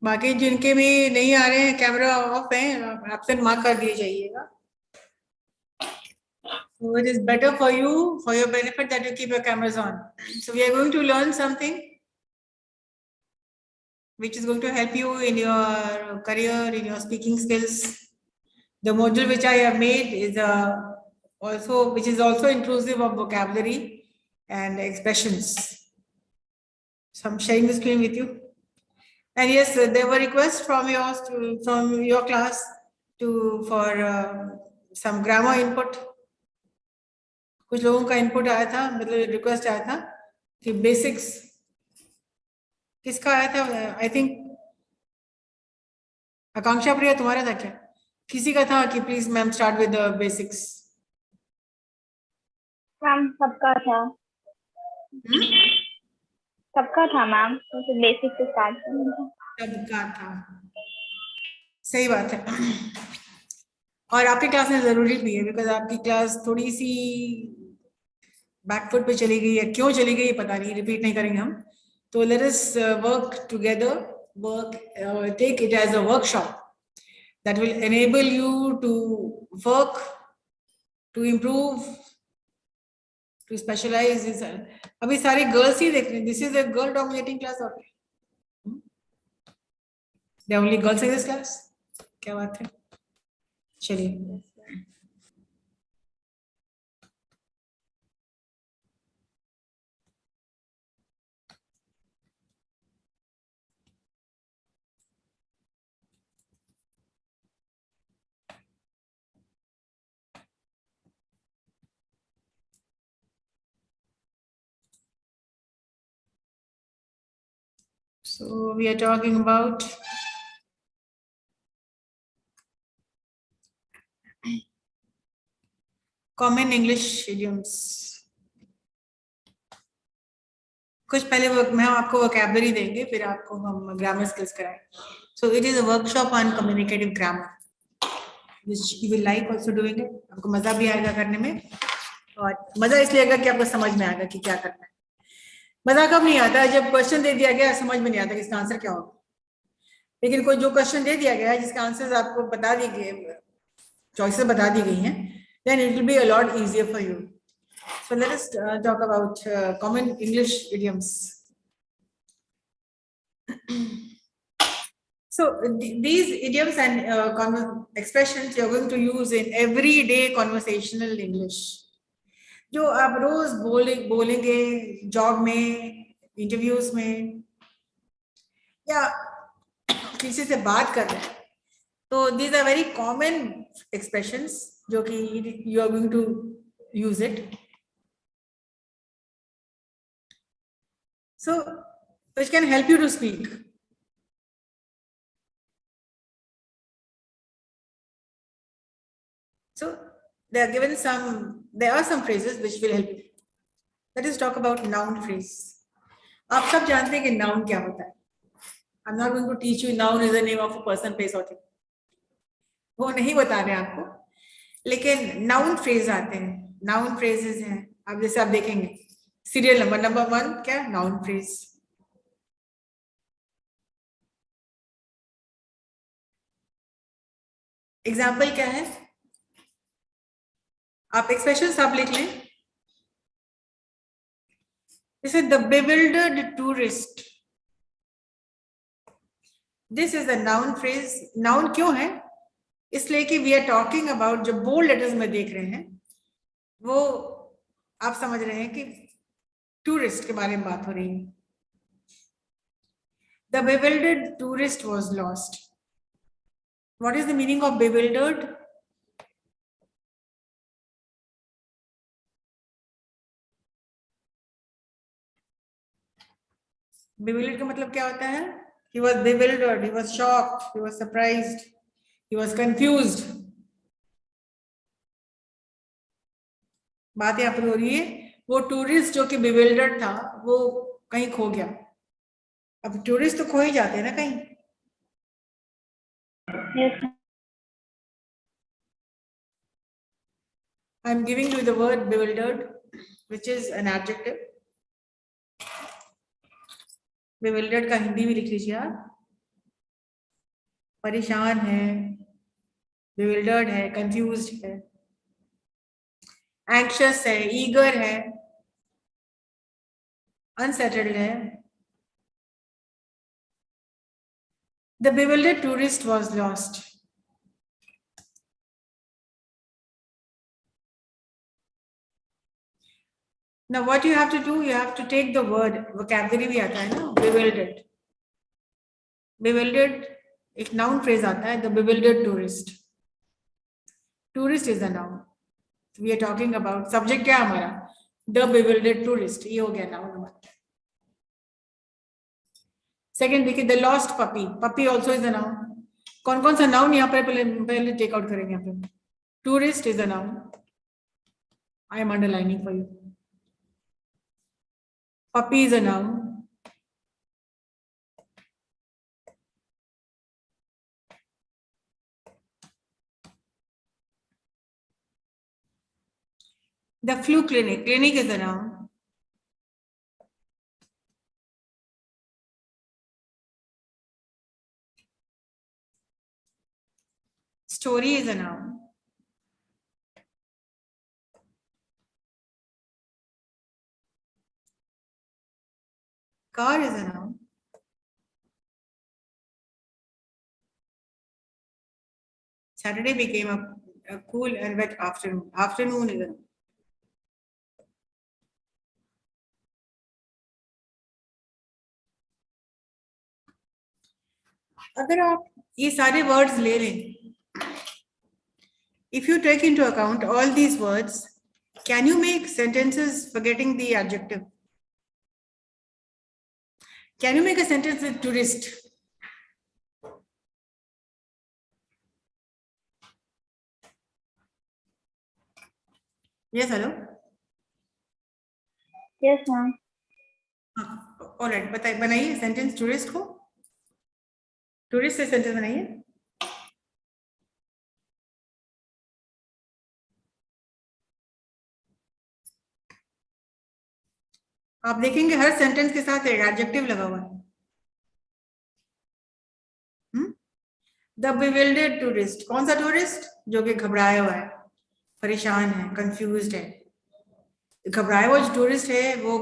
बाकी जिनके भी नहीं आ रहे हैं, कैमरा ऑफ है, एब्सेंट मार्क कर दिए जाइएगा. So it is better for you, for your benefit, that you keep your cameras on. So we are going to learn something which is going to help you in your career, in your speaking skills. The module which I have made is which is also inclusive of vocabulary and expressions. So I'm sharing the screen with you. And yes, there were requests from from your class for some grammar input. कुछ लोगों का input आया था, मतलब request आया था कि basics, किसका आया था? आई थिंक आकांक्षा प्रिया, तुम्हारा था क्या? किसी का था कि please ma'am start with the basics. Ma'am सबका था. सबका था मैम, तो बेसिक से स्टार्ट करना. सबका था, सही बात है. और आपकी क्लास में जरूरी भी है, बिकॉज आपकी क्लास थोड़ी सी बैकफुट पे चली गई है. क्यों चली गई पता नहीं, रिपीट नहीं करेंगे हम. तो let us work together, take it as a workshop that will enable you to work, to improve, to specialize. अभी सारे गर्ल्स ही देख रहे हैं. This is a girl dominating class और there are only girls in this class? क्या बात है. चलिए. So we are talking about common English idioms. कुछ पहले मैं आपको वोकैबुलरी देंगे, फिर आपको हम ग्रामर स्किल्स कराएंगे. So it is a workshop on communicative grammar, which you will like also doing it. आपको मजा भी आएगा करने में, और मजा इसलिए आएगा कि आपको समझ में आएगा कि क्या करना है. मजा कब नहीं आता है? जब क्वेश्चन दे दिया गया, समझ में नहीं आता कि इसका आंसर क्या होगा. लेकिन कोई जो क्वेश्चन दे दिया गया है, जिसका आंसर आपको बता दी गई, चॉइसेस बता दी गई हैं, then it will be a lot easier for you. So let us talk about common English idioms. So these idioms and expressions you are going to use in everyday conversational English. जो आप रोज बोलेंगे job में, interviews में, या किसी से बात कर रहे हैं, तो these are very common expressions जो कि you are going to use it. So which can help you to speak. So there are some phrases which will help you. Let us talk about noun phrase. आप सब जानते हैं कि noun क्या होता है. I'm not going to teach you noun is the name of a person, place or thing. वो नहीं बता रहे आपको, लेकिन noun phrase आते हैं. Noun phrases हैं. अब जैसे आप देखेंगे सीरियल नंबर 1 क्या? noun phrase. एग्जाम्पल क्या है? आप एक्सप्रेशन आप लिख लें. जैसे the bewildered tourist. This is a noun phrase. Noun क्यों है? इसलिए कि वी आर टॉकिंग अबाउट, जो बोल्ड लेटर्स में देख रहे हैं, वो आप समझ रहे हैं कि टूरिस्ट के बारे में बात हो रही है. The bewildered tourist was lost. What is the meaning of bewildered? bewildered का मतलब क्या होता है? He was bewildered, he was shocked, he was surprised, he was confused. बात यहाँ पर हो रही है वो टूरिस्ट जो कि bewildered था, वो कहीं खो गया. अब टूरिस्ट तो खो ही जाते हैं ना कहीं. Yes. I'm giving you the word bewildered, which is an adjective. bewildered का हिंदी भी लिख लीजिए आप. परेशान है, bewildered है, confused है, anxious है, eager है, unsettled है. The bewildered tourist was lost. Now what you have to do, you have to take the word, vocabulary भी आता है ना, bewildered. Bewildered एक noun phrase आता है, the bewildered tourist. Tourist is a noun. We are talking about subject क्या हमारा, the bewildered tourist. ये हो गया noun हमारा. Second देखिए, the lost puppy. Puppy also is a noun. कौन कौन सा noun यहाँ पर पहले take out करेंगे यहाँ पे. Tourist is a noun. I am underlining for you. Puppy is a noun. The flu clinic. Clinic is a noun. Story is a noun. Car is a noun. Saturday became a cool and wet afternoon. Afternoon is a noun. अगर आप ये सारे words ले लें, if you take into account all these words, can you make sentences forgetting the adjective? Can you make a sentence with tourist? Yes, hello? Yes, ma'am. All right, बनाइए sentence tourist को. Tourist से sentence बनाइए. आप देखेंगे हर sentence के साथ एक adjective लगा हुआ है. The bewildered tourist. कौन सा टूरिस्ट? जो कि घबराया हुआ है, परेशान है, कंफ्यूज्ड है. घबराया हुआ जो टूरिस्ट है वो,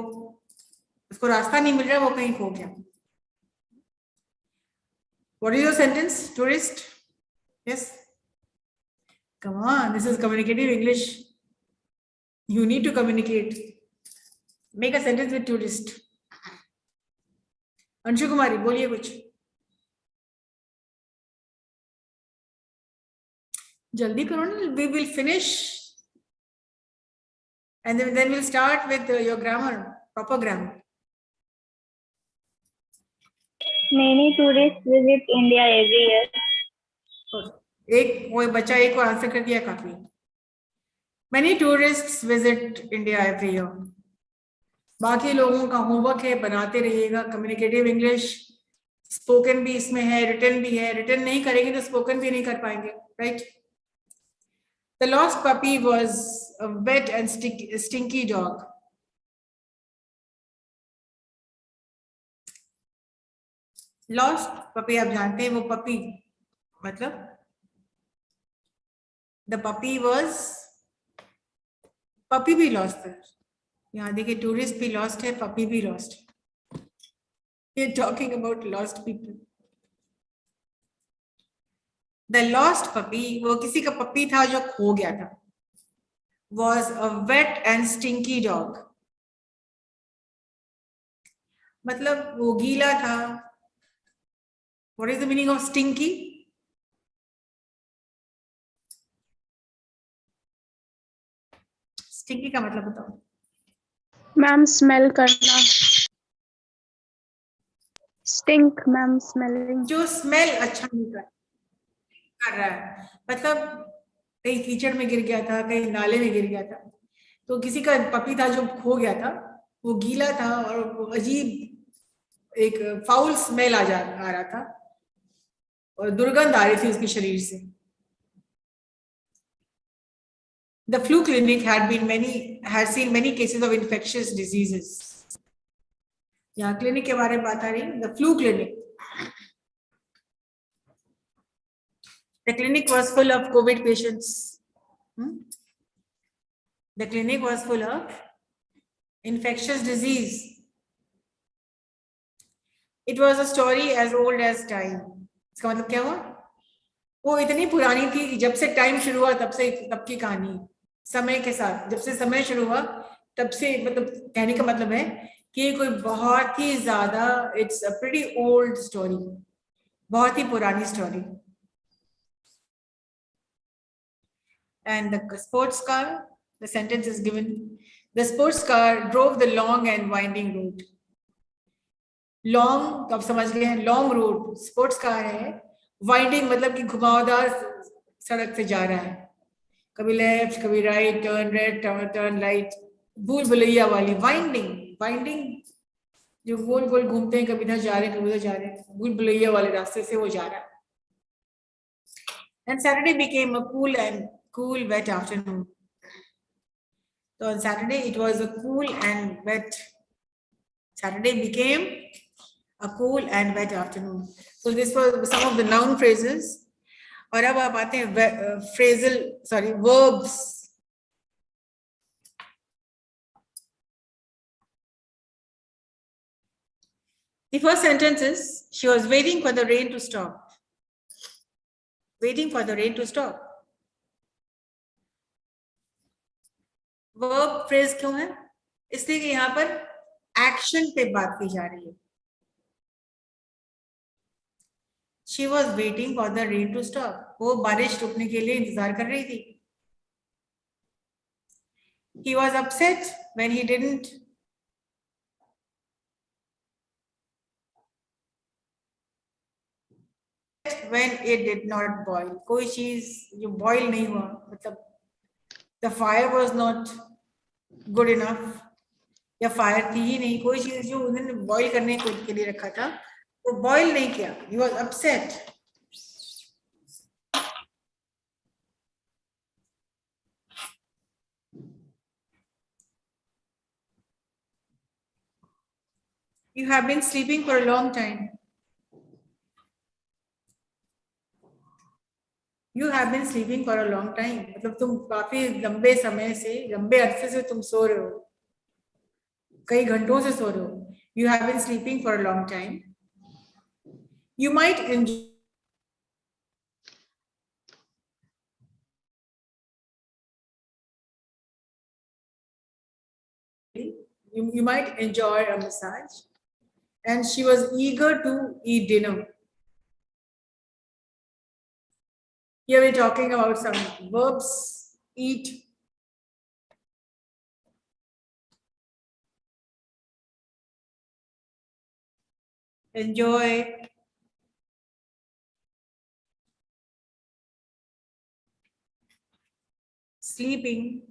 उसको रास्ता नहीं मिल रहा, वो कहीं खो गया. What is your sentence? Tourist? Yes. Come on, this is communicative English. You need to communicate. Make a sentence with tourist. Anshu कुमारी बोलिए कुछ. जल्दी करो ना. We will finish and then we'll start with your grammar, proper grammar. Many tourists visit India every year. एक वो बच्चा एक को आंसर कर दिया, काफी. Many tourists visit India every year. बाकी लोगों का होमवर्क है, बनाते रहिएगा. कम्युनिकेटिव इंग्लिश स्पोकन भी इसमें है, रिटन भी है. रिटन नहीं करेंगे तो स्पोकन भी नहीं कर पाएंगे, right? The lost puppy was a wet and stinky dog. Lost puppy आप जानते हैं, वो puppy मतलब the puppy was, puppy भी lost है. यहाँ देखिए टूरिस्ट भी lost है, puppy भी lost. We are talking about lost people. The lost puppy, वो किसी का पपी था जो खो गया था. Was a wet and stinky dog. मतलब वो गीला था. What is the meaning of stinky? Stinky का मतलब बताओ. मैम स्मेल करना. Stink ma'am, smelling. जो स्मेल अच्छा नहीं कर रहा है, मतलब कहीं कीचड़ में गिर गया था, कहीं नाले में गिर गया था. तो किसी का पपी था जो खो गया था, वो गीला था और अजीब एक फाउल स्मेल आ रहा था और दुर्गंध आ रही थी उसके शरीर से. The flu clinic had seen many cases of infectious diseases. यहाँ क्लिनिक के बारे में बात आ रही है. The flu clinic. The clinic was full of COVID patients. The clinic was full of infectious disease. It was a story as old as time. इसका मतलब क्या हुआ? वो इतनी पुरानी थी कि जब से टाइम शुरू हुआ तब से तब की कहानी, समय के साथ जब से समय शुरू हुआ तब से, मतलब कहने का मतलब है कि कोई बहुत ही ज्यादा, it's a pretty old story, बहुत ही पुरानी story. And the sports car, the sentence is given. The sports car drove the long and winding route. Long, तो आप समझ गए हैं, long road, sports car है. Winding मतलब कि घुमावदार सड़क से जा रहा है, कभी लेफ्ट कभी राइट, टर्न टर्न राइट, भूल भुलैया वाली वाइंडिंग जो गोल गोल घूमते हैं, कभी इधर जा रहे हैं कभी उधर जा रहे हैं, भूल भुलैया वाले रास्ते से वो जा रहा है. And Saturday became a cool wet afternoon. So on Saturday it was a cool and wet. Saturday became a cool and wet afternoon. So this was some of the noun phrases. और अब आप आते हैं verbs. The first sentence is, she was waiting for the rain to stop. Waiting for the rain to stop. Verb phrase क्यों है? इसलिए कि यहाँ पर एक्शन पे बात की जा रही है. She was waiting for the rain to stop. वो बारिश रुकने के लिए इंतजार कर रही थी. He was upset when he didn't. When it did not boil. कोई चीज जो boil नहीं हुआ, मतलब the fire was not good enough, या fire थी ही नहीं, कोई चीज जो उन्होंने boil करने के लिए रखा था वो boil नहीं किया. He was upset. You have been sleeping for a long time. You have been sleeping for a long time. मतलब तुम काफी लंबे समय से, लंबे अरसे से तुम सो रहे हो, कई घंटों से सो रहे हो. You have been sleeping for a long time. You might enjoy. You might enjoy a massage. And she was eager to eat dinner. Here we're talking about some verbs. Eat, enjoy, sleeping.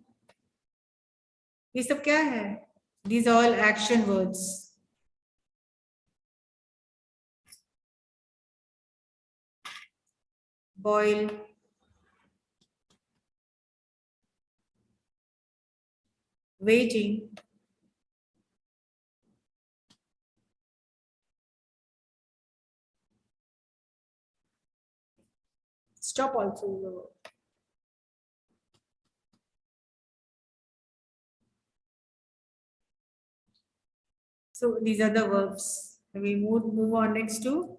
ये सब क्या है? These are all action words. Boil, waiting, stop also. So these are the verbs. We move on next to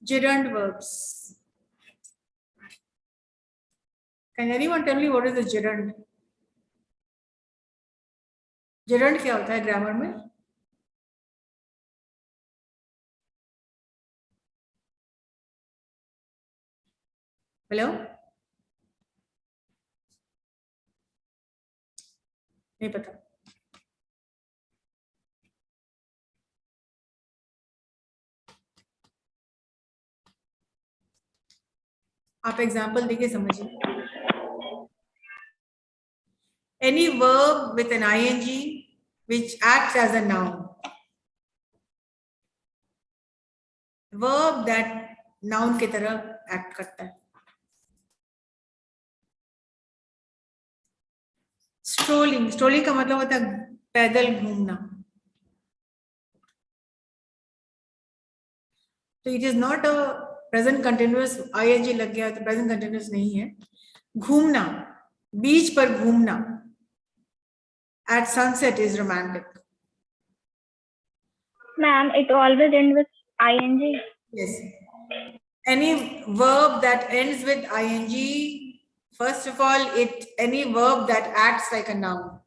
gerund verbs. Can anyone tell me what is a gerund? Gerund क्या होता है grammar में? Hello, नहीं पता. आप example देखिए समझिए. Any verb with an ing which acts as a noun. Verb that noun की तरह act करता है. Strolling. Strolling का मतलब होता है पैदल घूमना. So it is not a present continuous ing लग गया तो प्रेजेंट कंटिन्यूअस नहीं है. घूमना, बीच पर घूमना, at sunset is romantic. Ma'am, it always ends with ing. Yes. Any verb that ends with ing, first of all, any verb that acts like a noun.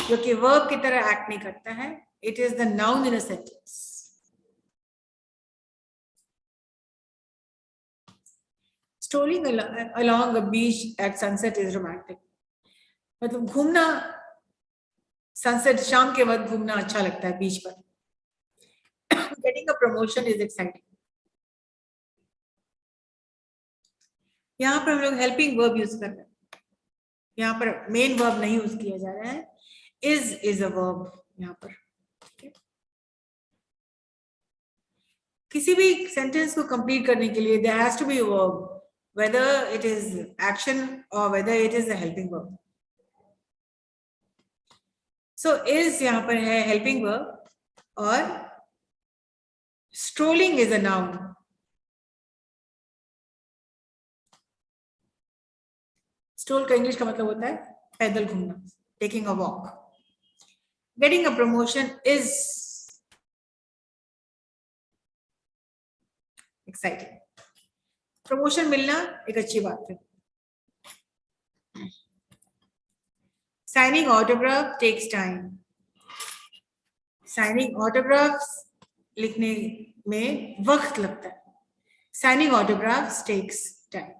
जो कि verb की तरह act नहीं करता है, it is the noun in a sentence. Strolling along a beach at sunset is romantic. मतलब घूमना, sunset शाम के वक्त घूमना अच्छा लगता है बीच पर. Getting a promotion is exciting. यहाँ पर हम लोग helping verb use कर रहे हैं. यहाँ पर main verb नहीं यूज किया जा रहा है. is a verb यहाँ पर. किसी भी sentence को complete करने के लिए there has to be a verb, whether it is action or whether it is a helping verb. So is यहाँ पर है helping verb और strolling is a noun. Stroll का इंग्लिश का मतलब होता है पैदल घूमना, taking a walk. Getting a promotion is exciting. Promotion मिलना एक अच्छी बात है. Signing autograph takes time. Signing autographs लिखने में वक्त लगता है. Signing autographs takes time.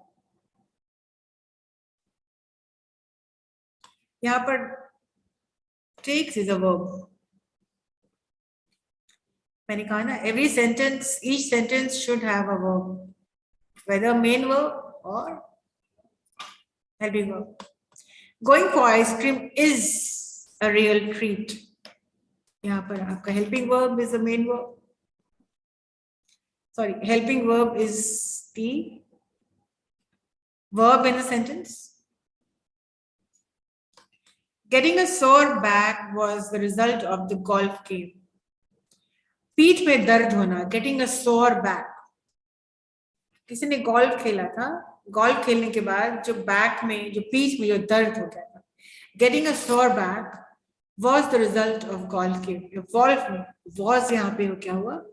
यहाँ पर takes is a verb. मैंने कहा ना, every sentence, each sentence should have a verb, whether main verb or helping verb. Going for ice cream is a real treat. यहाँ पर आपका helping verb is the main verb. Sorry, helping verb is the verb in the sentence. Getting a sore back was the result of the golf game. पीठ में दर्द होना, getting a sore back. किसी ने golf खेला था, golf खेलने के बाद जो बैक में, जो पीठ में जो दर्द हो गया था, getting a sore back was the result of golf game. Was यहाँ पे क्या हुआ?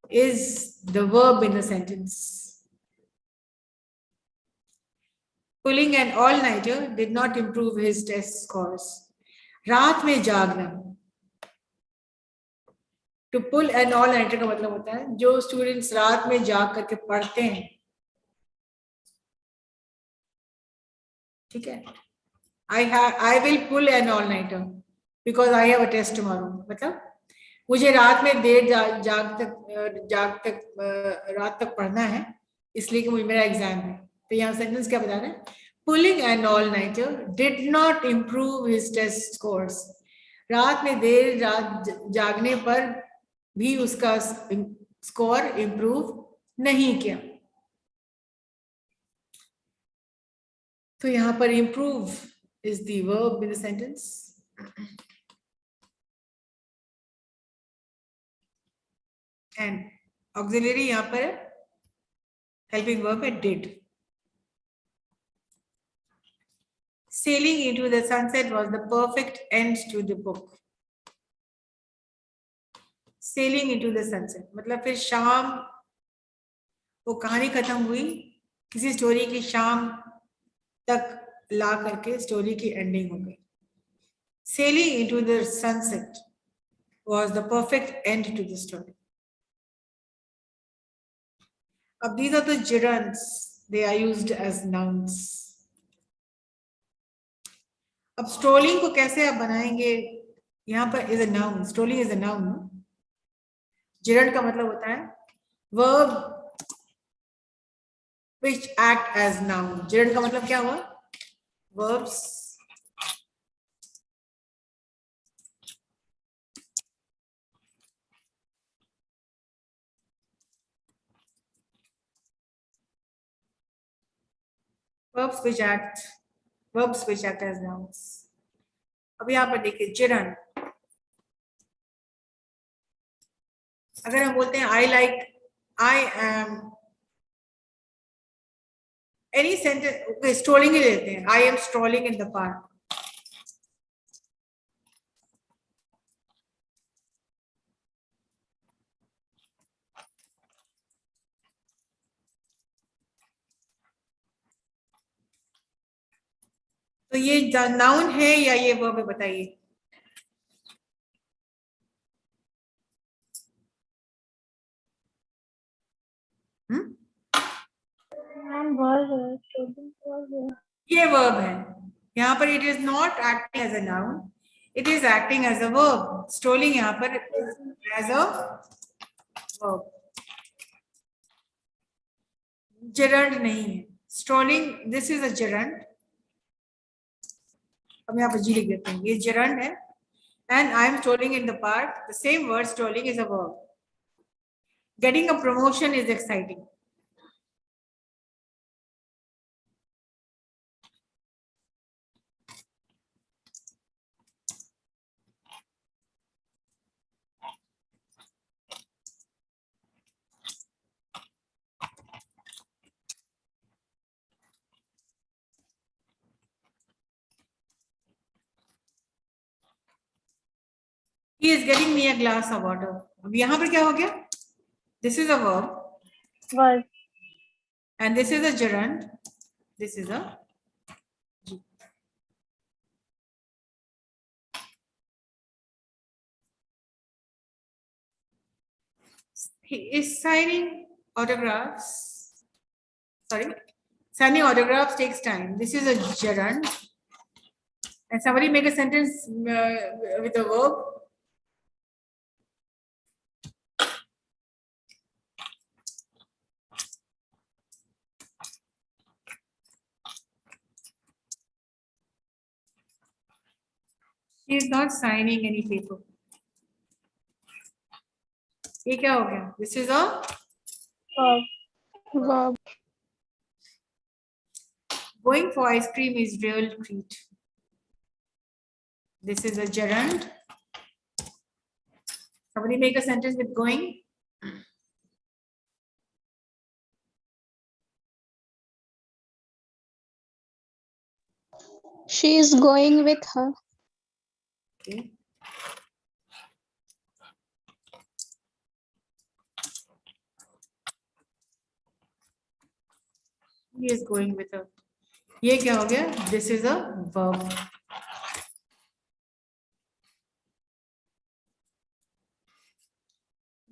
Is the verb in the sentence. Pulling an all-nighter did not improve his test scores. रात में जागना. To pull an all-nighter का मतलब होता है जो स्टूडेंट्स रात में जाग करके पढ़ते हैं. ठीक है. I will pull an all-nighter because I have a test tomorrow. मतलब मुझे रात में देर रात तक पढ़ना है, इसलिए कि मुझे मेरा एग्जाम है. तो यहाँ सेंटेंस क्या बता रहे हैं? Pulling an all-nighter did not improve his test scores. रात में देर जागने पर भी उसका स्कोर इंप्रूव नहीं किया. तो यहाँ पर improve is the verb in the sentence. And auxiliary यहाँ पर helping verb है did. Sailing into the sunset was the perfect end to the book. Sailing into the sunset मतलब फिर शाम वो कहानी खत्म हुई, किसी स्टोरी की शाम तक ला करके स्टोरी की एंडिंग हो गई. Sailing into the sunset was the perfect end to the story. अब these are the gerunds, they are used as nouns. अब strolling को कैसे आप बनाएंगे? यहाँ पर is a noun, strolling is a noun. gerund का मतलब होता है verb which act as noun. gerund का मतलब क्या हुआ? verbs which act as nouns. अब यहाँ पर देखिए gerund. अगर हम बोलते हैं I like, I am, any sentence, strolling ही लेते हैं, I am strolling in the park. तो ये नाउन है या ये वर्ब है, बताइए। ये वर्ब है। यहाँ पर it is not acting as a noun, it is acting as a verb. Strolling यहाँ पर एज अ वर्ब, जेरंड नहीं है। Strolling, this is a gerund. अब यहाँ पर जी लिख देते हैं, ये जेरंड है। And I am strolling in the park, the same word strolling is a verb. Getting a promotion is exciting. He is getting me a glass of water. अब यहाँ पर क्या हो गया? This is a verb. Was. And this is a gerund. This is a G. He is signing autographs. Sorry, signing autographs takes time. This is a gerund. And somebody make a sentence with a verb. She is not signing any paper. ये क्या हो गया? This is a Was. verb, going for ice cream is real treat. This is a gerund. Somebody make a sentence with going. she is going with her. Okay. He is going with her. ये क्या हो गया? This is a verb.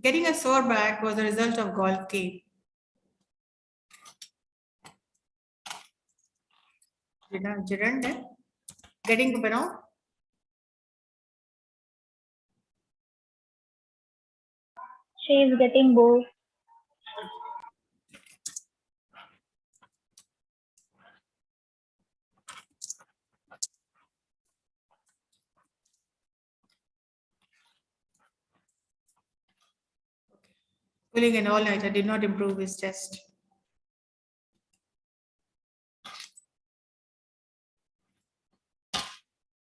Getting a sore back was a result of golf game. Gerund है. Getting को बनाओ. She is getting bored. Pulling an all-nighter did not improve his test.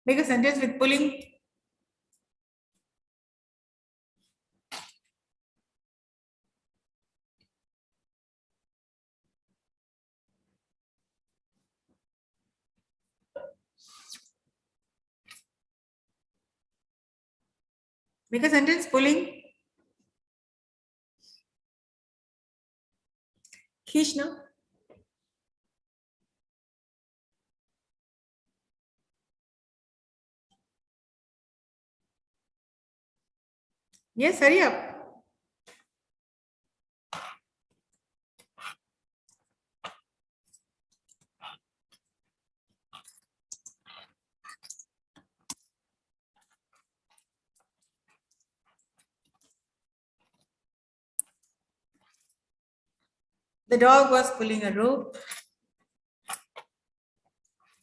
Make a sentence with pulling. Make a sentence pulling. खींचना. Yes, hurry up. The dog was pulling a rope.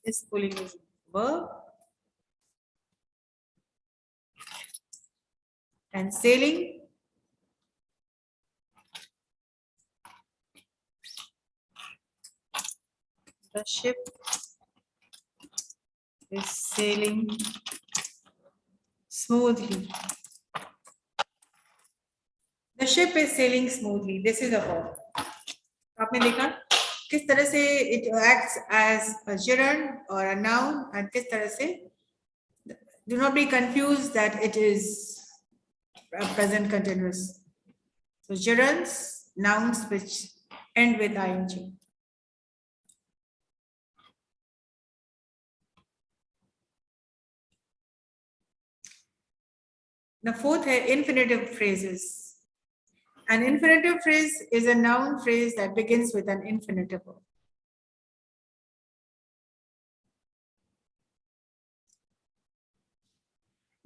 This pulling is verb. And sailing. The ship is sailing smoothly. ship is sailing smoothly. This is a verb. आपने देखा किस तरह से it acts as a gerund or a noun and किस तरह से. Do not be confused that it is a present continuous. So gerunds, nouns which end with ing. The fourth है infinitive phrases. An infinitive phrase is a noun phrase that begins with an infinitive verb.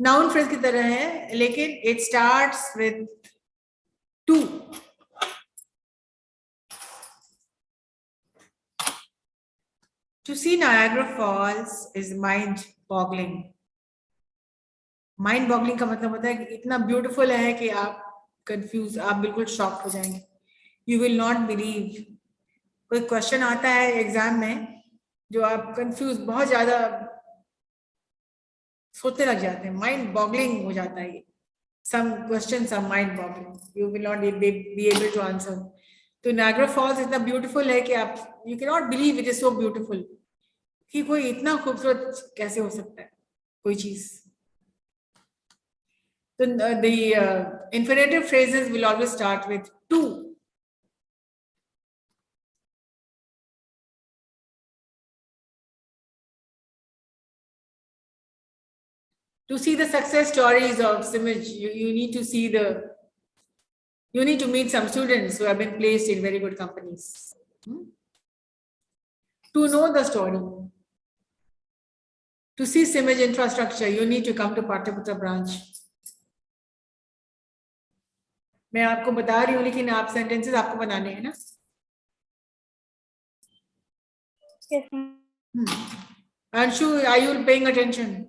Noun phrase की तरह है, लेकिन it starts with to. To see Niagara Falls is mind-boggling. Mind-boggling का मतलब होता है कि इतना beautiful है कि आप confused, आप बिल्कुल shocked हो जाएंगे. You will not believe. कोई question आता है exam में जो आप confused बहुत ज़्यादा सोचने लग जाते हैं. Mind-boggling हो जाता है ये. Some questions are mind-boggling. You will not be able to answer. तो Niagara Falls इतना beautiful है कि आप you cannot believe it is so beautiful. कि कोई इतना खूबसूरत कैसे हो सकता है कोई चीज. तो the infinitive phrases will always start with to. To see the success stories of CIMAGE, you need to see you need to meet some students who have been placed in very good companies. To know the story. To see CIMAGE infrastructure, you need to come to Patliputra branch. मैं आपको बता रही हूँ लेकिन आप sentences आपको बनाने हैं ना. Yes. Anshu, are you paying attention?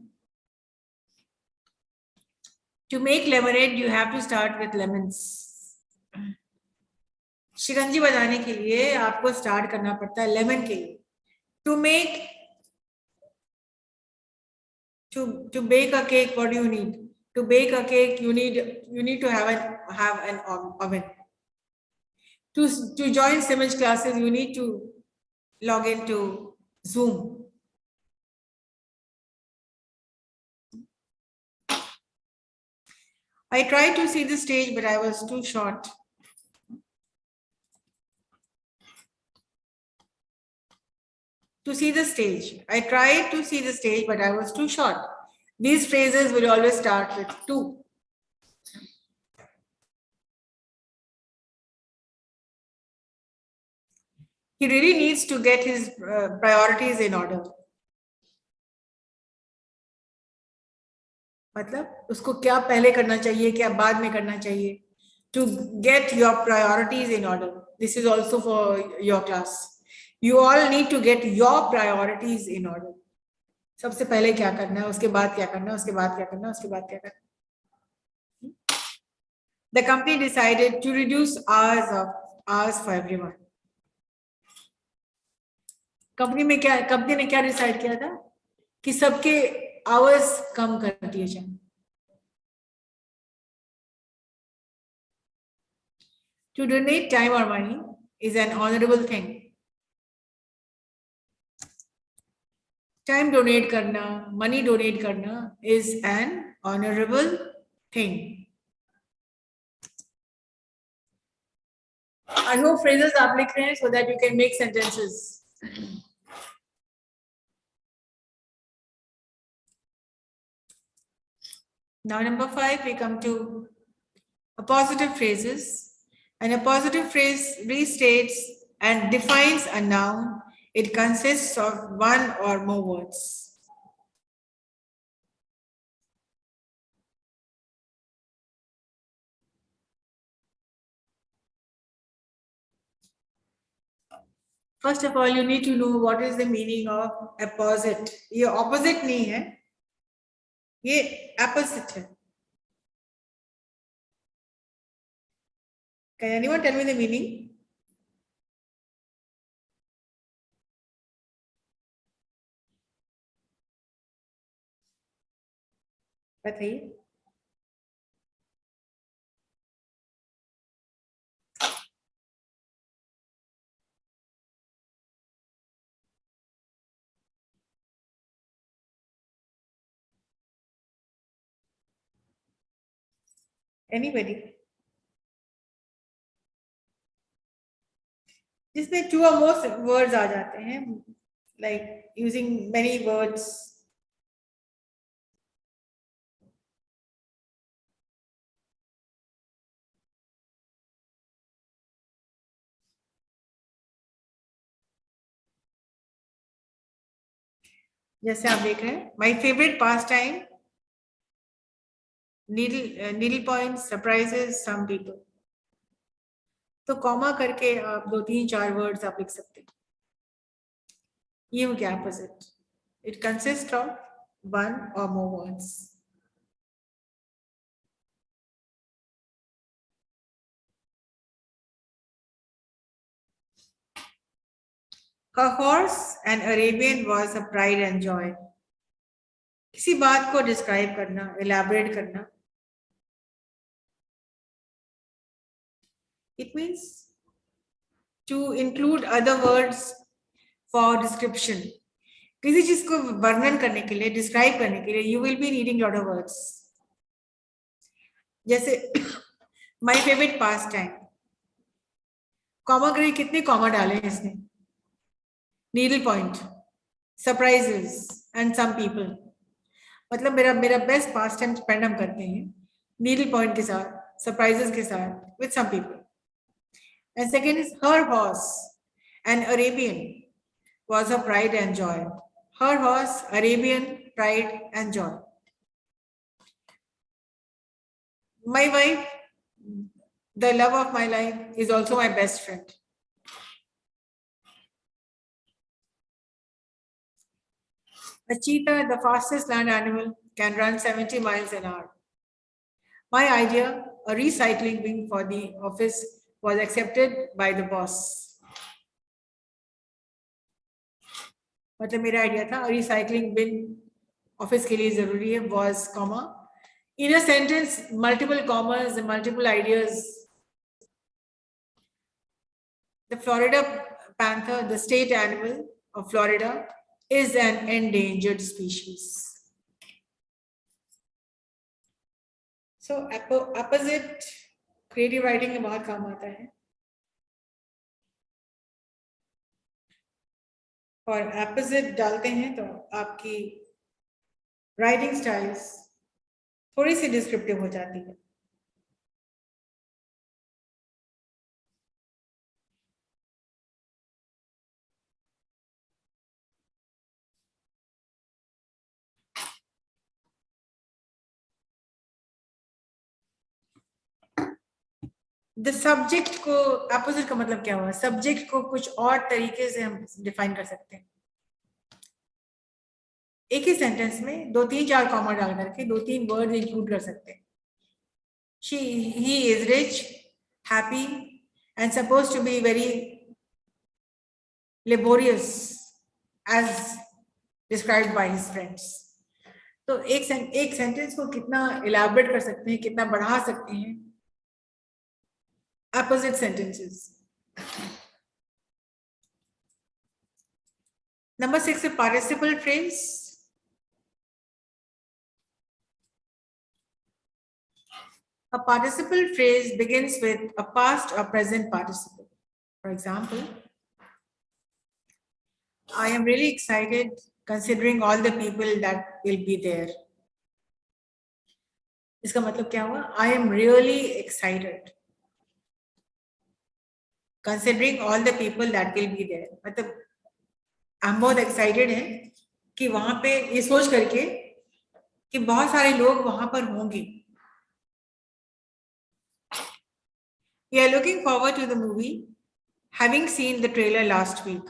To make lemonade, you have to start with lemons. शिकंजी बनाने के लिए आपको start करना पड़ता है lemon के लिए. To bake a cake, what do you need? To bake a cake, you need to have an oven. To join CIMAGE classes, you need to log into Zoom. I tried to see the stage, but I was too short. To see the stage. I tried to see the stage, but I was too short. These phrases will always start with to. He really needs to get his priorities in order. मतलब उसको क्या पहले करना चाहिए, क्या बाद में करना चाहिए. To get your priorities in order. This is also for your class. You all need to get your priorities in order. सबसे पहले क्या करना है, उसके बाद क्या करना है, उसके बाद क्या करना है, उसके बाद क्या करना है. The company decided to reduce hours for everyone. Company ने क्या डिसाइड किया था कि सबके hours कम कर दिए जाए. To donate time or money is an honorable thing. Time donate करना, money donate करना is an honorable thing. I hope phrases आप लिख रहे हैं so that you can make sentences. Now number 5, we come to appositive phrases. And a positive phrase restates and defines a noun. It consists of one or more words. First of all, you need to know what is the meaning of apposite. ये opposite नहीं है, ये opposite है. Can anyone tell me the meaning? बताइए. Anybody? जिसमें 2 or more words आ जाते हैं, like using many words. जैसे आप देख रहे हैं, my favorite pastime, needle points, surprises some people. तो कॉमा करके आप 2, 3, 4 वर्ड्स आप लिख सकते हैं. ये हो गया opposite. It consists of 1 or more words. Her horse, an Arabian, was a pride and joy. किसी बात को डिस्क्राइब करना, elaborate करना. It means to include other words for description. किसी चीज को वर्णन करने के लिए, डिस्क्राइब करने के लिए, you will be needing lot of words. जैसे my favorite pastime. Comma grey कितने कॉमा डाले हैं इसने? Needle point, surprises and some people. मतलब मेरा बेस्ट पास टाइम स्पेंड हम करते हैं नीडल पॉइंट के साथ, सरप्राइजेस के साथ, with some people. And second is her horse, an Arabian, was her pride and joy. Her horse, Arabian, pride and joy. My wife, the love of my life, is also my best friend. A cheetah, the fastest land animal, can run 70 miles an hour. My idea, a recycling bin for the office, was accepted by the boss. मतलब मेरा idea था, recycling बिन office के लिए जरूरी है, was, comma. In a sentence, multiple commas and multiple ideas. The Florida panther, the state animal of Florida, is an endangered species. So opposite creative writing में बहुत काम आता है. और opposite डालते हैं तो आपकी writing styles थोड़ी सी descriptive हो जाती है. The subject को opposite का मतलब क्या हुआ? Subject को कुछ और तरीके से हम define कर सकते हैं. एक ही सेंटेंस में 2, 3, 4 कॉमा डाल करके 2, 3 वर्ड इंक्लूड कर सकते हैं. He is rich, happy, and supposed to be very laborious as described by his friends. तो एक सेंटेंस को कितना elaborate कर सकते हैं, कितना बढ़ा सकते हैं. Opposite sentences. Number 6, a participle phrase. A participle phrase begins with a past or present participle. For example, I am really excited considering all the people that will be there. इसका मतलब क्या हुआ? I am really excited considering all the people that will be there. मतलब हम बहुत excited हैं कि वहां पे ये सोच करके कि बहुत सारे लोग वहां पर होंगे. We are looking forward to the movie, having seen the trailer last week.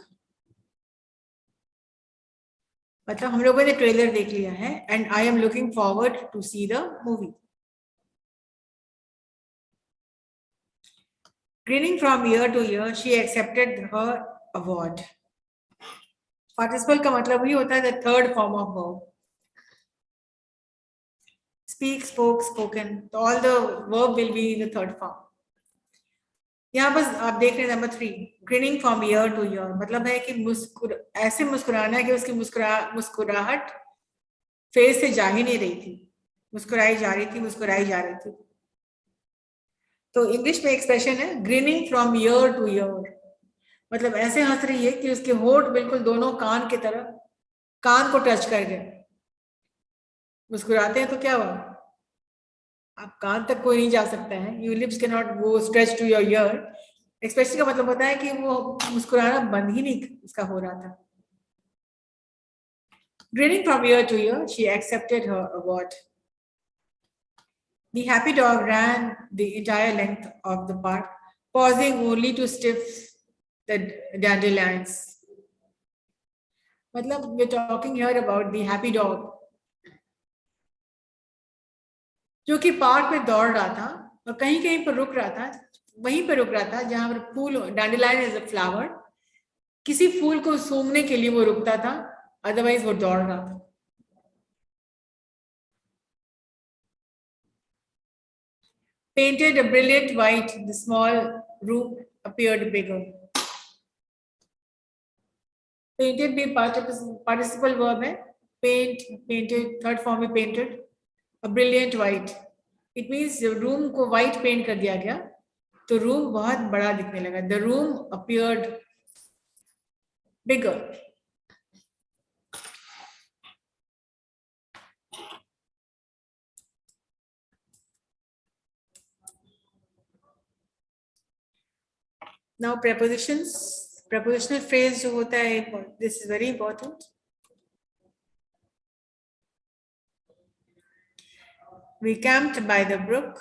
मतलब हम लोगों ने ट्रेलर देख लिया है and I am looking forward to see the movie. Grinning from year to year, she accepted her award. Participle का मतलब ही होता है the third form of verb. Speak, spoke, spoken. So all the verb will be in the third form. यहाँ बस आप देख रहे हैं number 3, grinning from year to year. मतलब है कि ऐसे मुस्कुराना है कि उसकी मुस्कुराहट फेस से जा ही नहीं रही थी. मुस्कुराई जा रही थी. तो इंग्लिश में एक्सप्रेशन है grinning from year two year, मतलब ऐसे हंस रही है कि उसके होठ बिल्कुल दोनों कान की तरफ, कान को टच कर गए। मुस्कुराते हैं तो क्या हुआ, आप कान तक कोई नहीं जा सकता है, you lips can not go stretch to your ear. Expression का मतलब होता है कि वो मुस्कुराना बंद ही नहीं उसका हो रहा था। Grinning from ear to ear, she accepted her award. The happy dog ran the entire length of the park, pausing only to sniff the dandelions. मतलब we're talking here about the happy dog, जो कि park में दौड़ रहा था और कहीं कहीं पर रुक रहा था, वहीं पर रुक रहा था जहां पर फूल, डैंडेलियन इज अ फ्लावर, किसी फूल को सूंघने के लिए वो रुकता था, अदरवाइज वो दौड़ रहा था। Painted a brilliant white, the small room appeared bigger. Painted भी participle verb है, paint, painted, third form में painted, a brilliant white. It means room को white paint कर दिया गया तो room बहुत बड़ा दिखने लगा. The room appeared bigger. Now prepositions, prepositional phrase जो होता है, this is very important. We camped by the brook.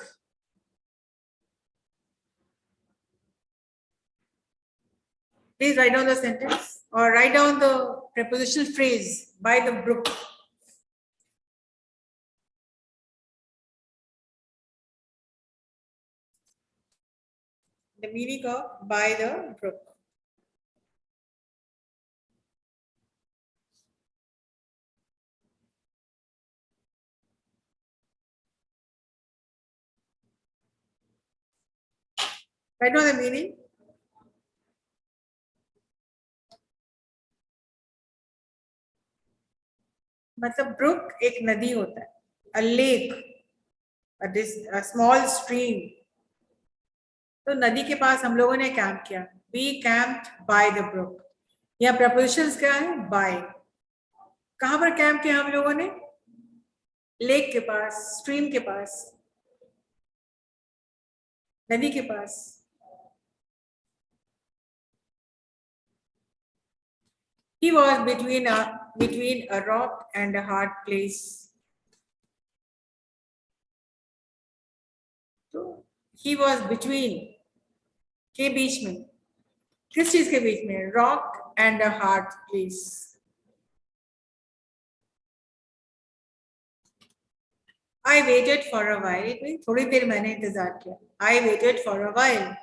Please write down the sentence or write down the prepositional phrase by the brook. The meaning of by the brook. Write down the meaning. मतलब book एक नदी होता है, a lake, a small stream. तो नदी के पास हम लोगों ने कैंप किया, we camped by the brook. यहाँ prepositions क्या है, by. कहाँ पर कैंप किया हम लोगों ने, लेक के पास, स्ट्रीम के पास, नदी के पास. He was between a rock and a hard place. So he was between, के बीच में, किस चीज के बीच में, rock and a hard place. I waited for a while. It means थोड़ी देर मैंने इंतजार किया. I waited for a while.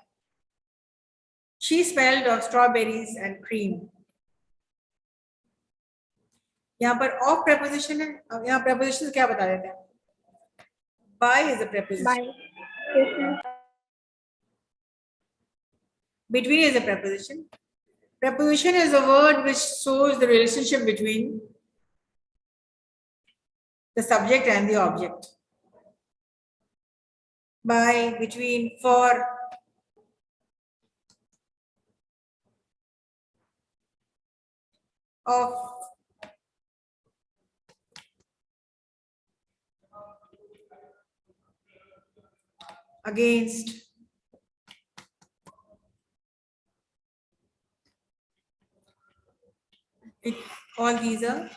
She smelled of strawberries and cream. यहाँ पर of preposition है. अब यहाँ preposition क्या बता देते हैं? By is a preposition. By. Between is a preposition. Preposition is a word which shows the relationship between the subject and the object. By, between, for. Of. Against. All these are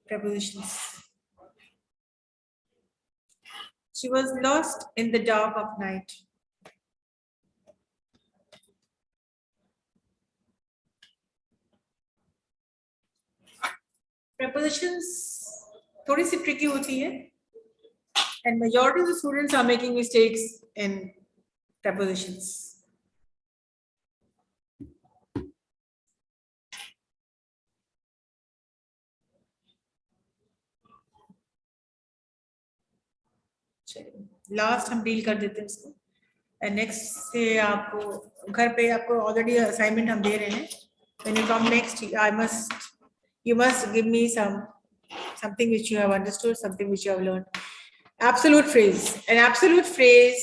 prepositions. She was lost in the dark of night. Prepositions थोड़ी सी tricky होती है, and majority of the students are making mistakes in prepositions. Last हम deal कर देते हैं इसको, and next से आपको घर पे आपको ऑलरेडी असाइनमेंट हम दे रहे हैं. When you come next, you must give me something which you have understood, something which you have learned. Absolute phrase. An absolute phrase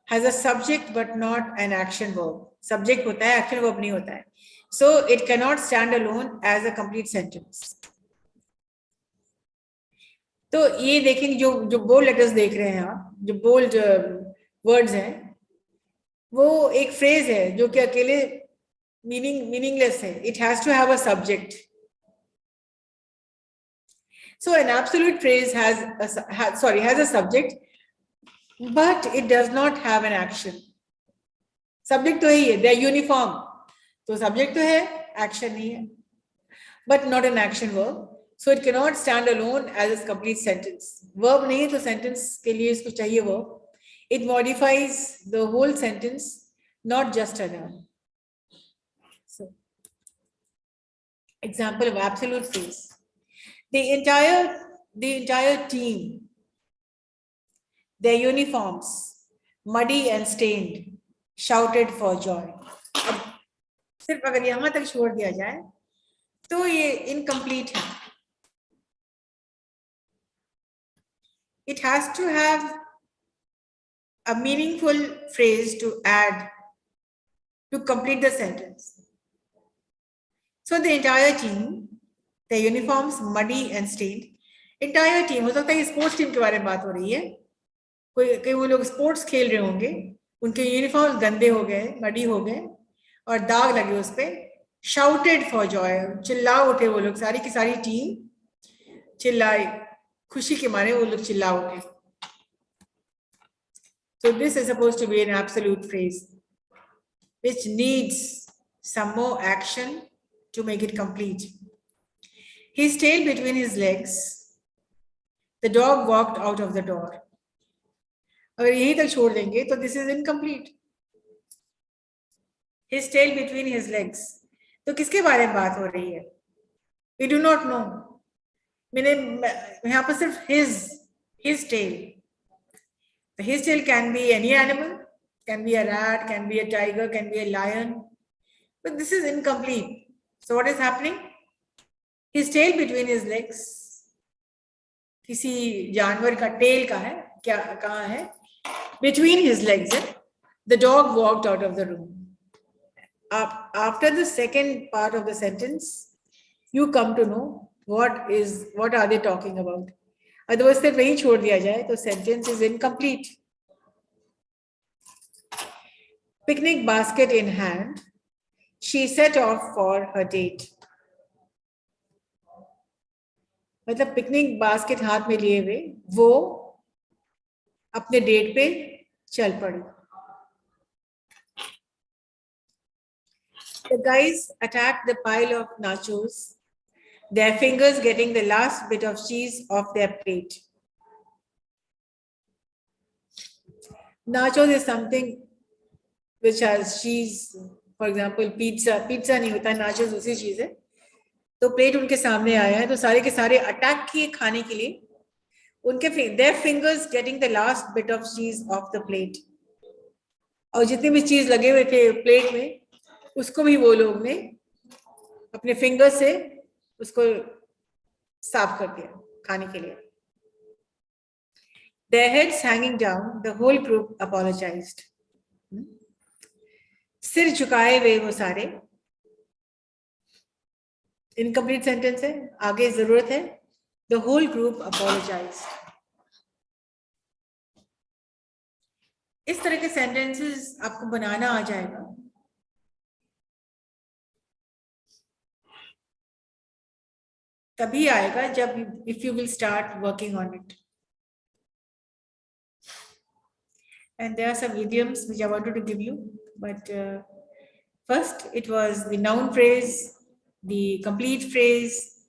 has a subject but not an action verb. Subject होता है, action verb नहीं होता है. So it cannot stand alone as a complete sentence. तो ये देखें जो bold letters देख रहे हैं आप, जो बोल्ड वर्ड्स हैं, वो एक फ्रेज है जो कि अकेले मीनिंगलेस है. It has to have a subject. So an absolute phrase has a subject, but it does not have an action. Subject तो ही है, they are uniform. तो subject तो है, action नहीं है, but not an action verb. So it cannot stand alone as a complete sentence. Verb नहीं है तो sentence के लिए इसको चाहिए verb. It modifies the whole sentence, not just a noun. So, example of absolute phrase. The entire team, their uniforms, muddy and stained, shouted for joy. अब सिर्फ अगर यहाँ तक छोड़ दिया जाए तो ये incomplete है. It has to have a meaningful phrase to add to complete the sentence. So the entire team, their uniforms muddy and stained. Entire team, हो सकता है स्पोर्ट्स टीम के बारे में बात हो रही है. कोई वो लोग स्पोर्ट्स खेल रहे होंगे, उनके यूनिफॉर्म गंदे हो गए, मडी हो गए और दाग लगे उस पे. Shouted for joy, चिल्ला उठे वो लोग, सारी की सारी टीम चिल्लाई, खुशी के मारे वो लोग चिल्ला उठे. So this is supposed to be an absolute phrase which needs some more action to make it complete. His tail between his legs, the dog walked out of the door. अगर यहीं तक छोड़ देंगे तो this is incomplete. His tail between his legs. तो किसके बारे में बात हो रही है? We do not know. मैंने यहाँ पर सिर्फ his tail. His tail can be any animal, can be a rat, can be a tiger, can be a lion, but this is incomplete. So what is happening? His tail between his legs. किसी जानवर का tail का है, क्या कहाँ है? Between his legs. The dog walked out of the room. After the second part of the sentence, you come to know what are they talking about. Otherwise, सिर्फ वही छोड़ दिया जाए तो sentence is incomplete. Picnic basket in hand, she set off for her date. मतलब picnic basket हाथ में लिए हुए वो अपने डेट पे चल पड़ी. The guys attacked the pile of nachos, their fingers getting the last bit of cheese off their plate. Nachos is something which has cheese. For example, pizza नहीं होता, nachos उसी चीज है. तो प्लेट उनके सामने आया है तो सारे के सारे अटैक किए खाने के लिए. उनके their fingers getting the last bit of cheese off the plate. और जितने भी चीज लगे हुए थे प्लेट में उसको भी वो लोग ने अपने फिंगर से उसको साफ कर दिया खाने के लिए. Their heads hanging down, the whole group apologized. सिर झुकाए हुए वो सारे. Incomplete sentence है, आगे जरूरत है. The whole group apologized. इस तरह के sentences आपको बनाना आ जाएगा. तभी आएगा जब if you will start working on it. And there are some idioms which I wanted to give you, but first it was the noun phrase, the complete phrase,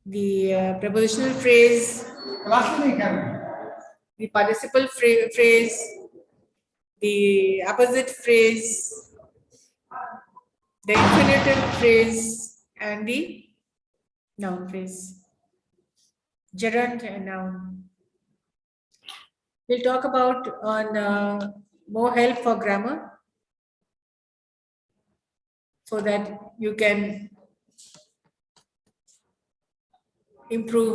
the prepositional phrase, the participle phrase, the apposite phrase, the infinitive phrase, and the noun phrase. Gerund and noun. We'll talk about on more help for grammar so that you can improve